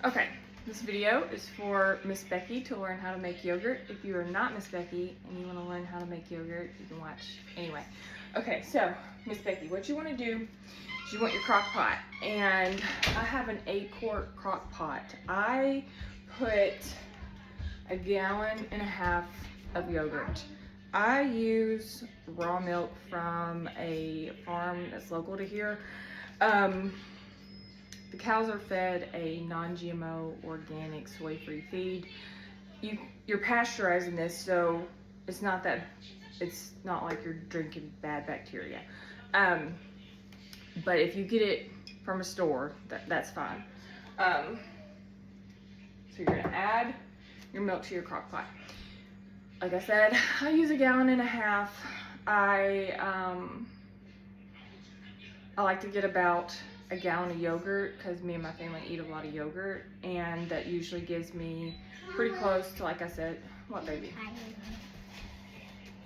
Okay, this video is for Miss Becky to learn how to make yogurt. If you are not Miss Becky and you want to learn how to make yogurt, you can watch anyway. Okay, so Miss Becky, what you want to do is you want your crock pot, and I have an 8-quart crock pot. I put 1.5 gallons of yogurt. I use raw milk from a farm that's local to here. The cows are fed a non-GMO, organic, soy-free feed. You're pasteurizing this, so it's not like you're drinking bad bacteria. But if you get it from a store, that's fine. So you're gonna add your milk to your crock pot. Like I said, I use 1.5 gallons. I like to get about 1 gallon of yogurt because me and my family eat a lot of yogurt, and that usually gives me pretty close to, like I said, what, baby?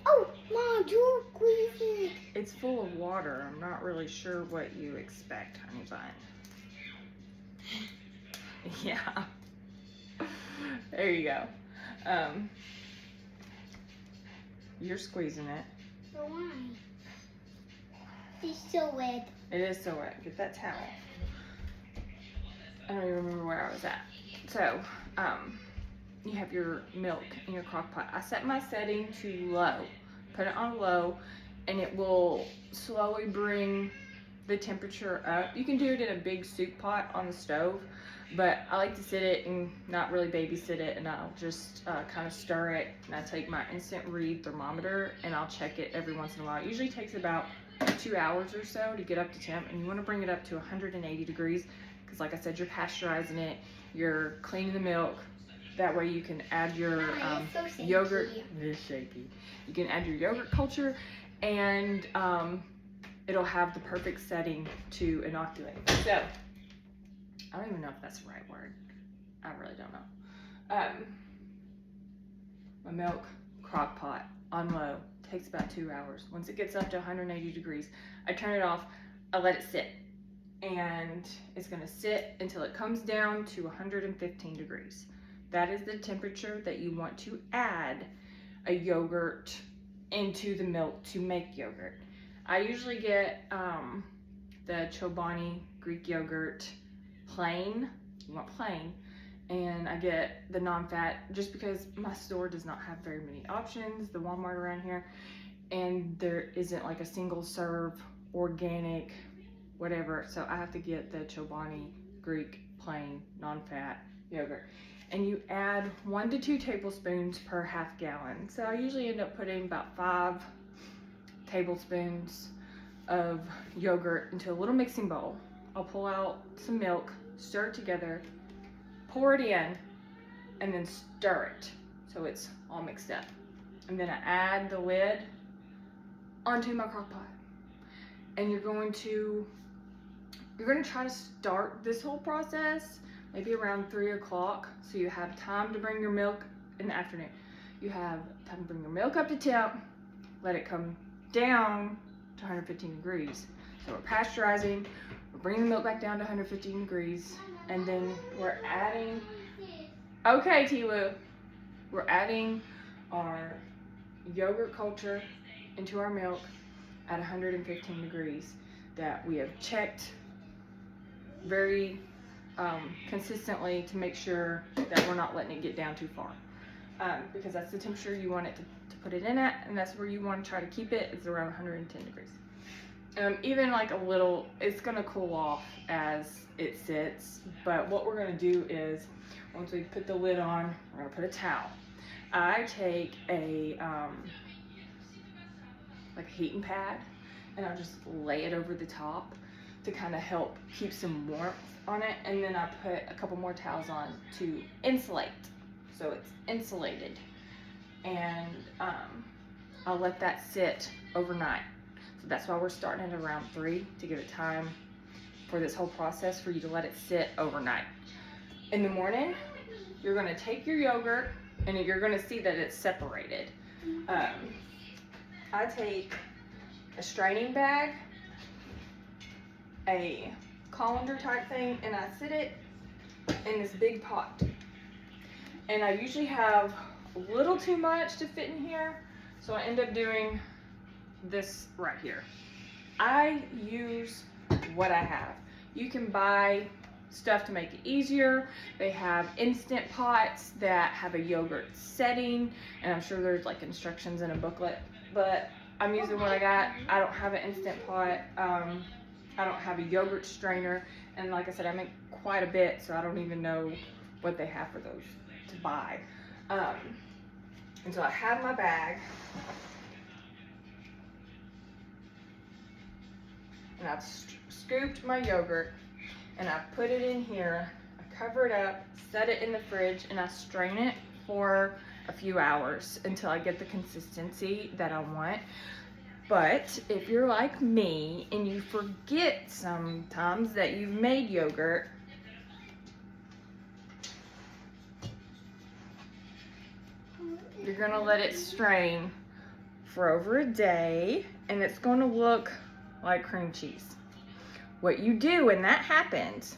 Oh, Mom, you're squeezing. It's full of water. I'm not really sure what you expect, honey bun. Yeah. There you go. You're squeezing it. So why? It's so wet. It is so wet. Get that towel. I don't even remember where I was at. So, you have your milk in your crock pot. I set my setting to low. Put it on low, and it will slowly bring the temperature up. You can do it in a big soup pot on the stove, but I like to sit it and not really babysit it, and I'll just kind of stir it, and I take my instant read thermometer and I'll check it every once in a while. It usually takes about 2 hours or so to get up to temp, and you want to bring it up to 180 degrees because, like I said, you're pasteurizing it, you're cleaning the milk. That way you can add your yogurt. It is shaky. You can add your yogurt culture, and it'll have the perfect setting to inoculate. So, I don't even know if that's the right word. I really don't know. My milk crock pot on low takes about 2 hours. Once it gets up to 180 degrees, I turn it off, I let it sit. And it's gonna sit until it comes down to 115 degrees. That is the temperature that you want to add a yogurt into the milk to make yogurt. I usually get the Chobani Greek yogurt plain. You want plain. And I get the non-fat just because my store does not have very many options, the Walmart around here, and there isn't like a single serve organic whatever, so I have to get the Chobani Greek plain non-fat yogurt. And you add 1 to 2 tablespoons per 1/2 gallon. So I usually end up putting about 5 tablespoons of yogurt into a little mixing bowl. I'll pull out some milk, stir it together, pour it in, and then stir it so it's all mixed up. And then I add the lid onto my crock pot. And you're going to try to start this whole process maybe around 3 o'clock, so you have time to bring your milk in the afternoon. You have time to bring your milk up to temp, let it come down to 115 degrees. So we're pasteurizing, we're bringing the milk back down to 115 degrees, and then we're adding, okay Tiwu, we're adding our yogurt culture into our milk at 115 degrees that we have checked very consistently to make sure that we're not letting it get down too far, because that's the temperature you want it to put it in at, and that's where you want to try to keep it, is around 110 degrees. Even like a little, it's gonna cool off as it sits, but what we're gonna do is, once we put the lid on, we're gonna put a towel. I take a like a heating pad, and I'll just lay it over the top to kind of help keep some warmth on it, and then I put a couple more towels on to insulate, so it's insulated, and I'll let that sit overnight. So that's why we're starting at around 3 to give it time for this whole process for you to let it sit overnight. In the morning, you're gonna take your yogurt, and you're gonna see that it's separated. I take a straining bag, a colander type thing, and I sit it in this big pot. And I usually have a little too much to fit in here, so I end up doing this right here. I use what I have. You can buy stuff to make it easier. They have instant pots that have a yogurt setting, and I'm sure there's like instructions in a booklet, but I'm using what I got. I don't have an instant pot. I don't have a yogurt strainer, and like I said, I make quite a bit, so I don't even know what they have for those to buy. And so I have my bag, and I've scooped my yogurt, and I put it in here. I cover it up, set it in the fridge, and I strain it for a few hours until I get the consistency that I want. But if you're like me and you forget sometimes that you've made yogurt, you're gonna let it strain for over a day, and it's gonna look like cream cheese. What you do when that happens,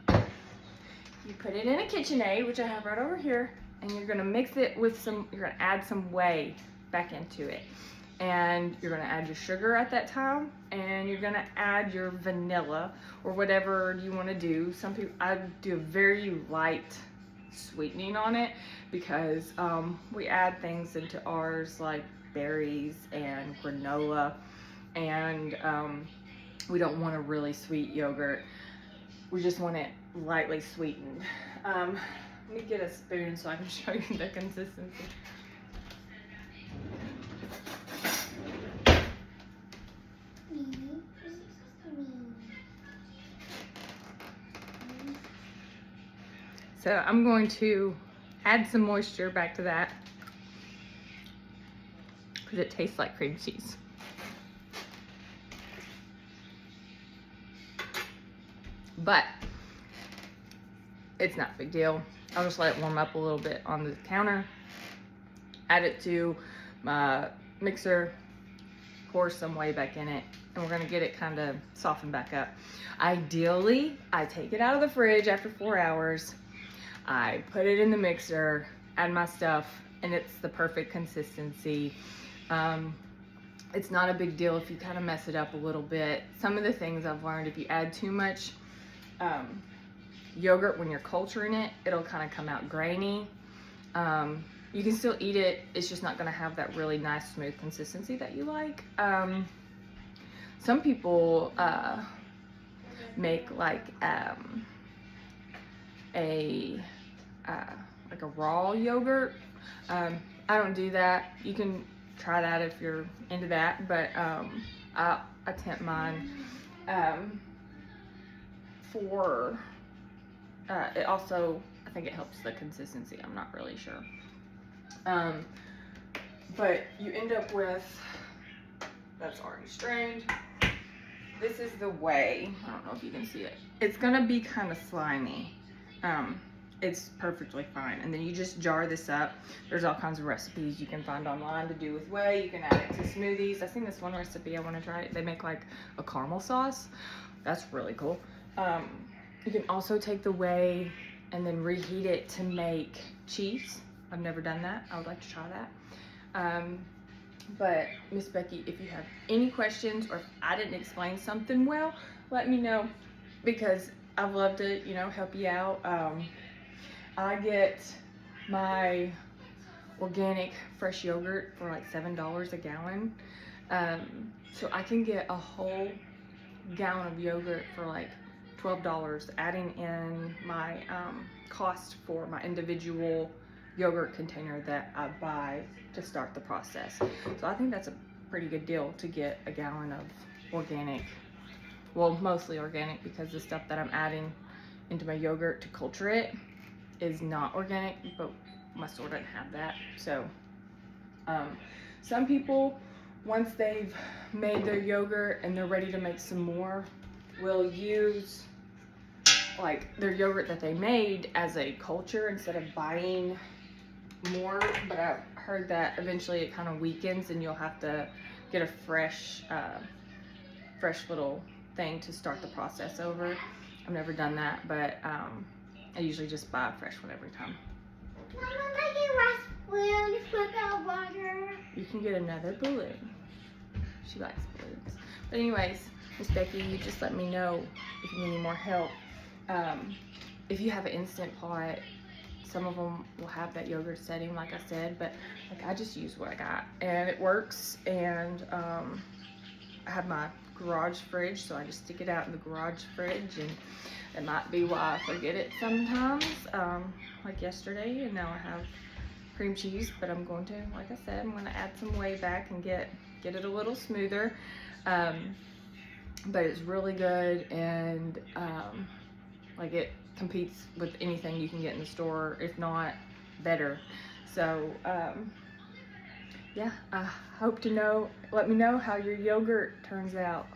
you put it in a KitchenAid, which I have right over here, and you're gonna mix it with you're gonna add some whey back into it. And you're gonna add your sugar at that time, and you're gonna add your vanilla or whatever you wanna do. Some people, I do a very light sweetening on it because we add things into ours like berries and granola, and we don't want a really sweet yogurt. We just want it lightly sweetened. Let me get a spoon so I can show you the consistency. So I'm going to add some moisture back to that because it tastes like cream cheese. But it's not a big deal. I'll just let it warm up a little bit on the counter, add it to my mixer, pour some whey back in it, and we're gonna get it kind of softened back up. Ideally, I take it out of the fridge after 4 hours, I put it in the mixer, add my stuff, and it's the perfect consistency. It's not a big deal if you kind of mess it up a little bit. Some of the things I've learned, if you add too much yogurt when you're culturing it, it'll kind of come out grainy. You can still eat it, it's just not gonna have that really nice smooth consistency that you like. Some people make like a raw yogurt. I don't do that. You can try that if you're into that, but I attempt mine for it also, I think it helps the consistency. I'm not really sure. But you end up with, that's already strained. This is the whey. I don't know if you can see it. It's gonna be kind of slimy. It's perfectly fine. And then you just jar this up. There's all kinds of recipes you can find online to do with whey. You can add it to smoothies. I've seen this one recipe I want to try. They make like a caramel sauce. That's really cool. You can also take the whey and then reheat it to make cheese. I've never done that. I would like to try that. But Miss Becky, if you have any questions or if I didn't explain something well, let me know, because I'd love to, help you out. I get my organic fresh yogurt for like $7 a gallon. So I can get a whole gallon of yogurt for like $12, adding in my cost for my individual yogurt container that I buy to start the process. So I think that's a pretty good deal to get a gallon of organic, well, mostly organic, because the stuff that I'm adding into my yogurt to culture it is not organic, but my store doesn't have that. So some people, once they've made their yogurt and they're ready to make some more, will use like their yogurt that they made as a culture instead of buying more. But I've heard that eventually it kind of weakens and you'll have to get a fresh little thing to start the process over. I've never done that, but I usually just buy fresh one every time. Mama, I get balloons without water. You can get another balloon. She likes balloons. But anyways, Miss Becky, you just let me know if you need any more help. If you have an Instant Pot, some of them will have that yogurt setting, like I said, but like I just use what I got, and it works. And I have my garage fridge, so I just stick it out in the garage fridge, and it might be why I forget it sometimes, like yesterday. And now I have cream cheese, but I'm going to, like I said, I'm going to add some whey back and get it a little smoother. But it's really good, and like it competes with anything you can get in the store, if not better. So yeah, I hope to know, let me know how your yogurt turns out.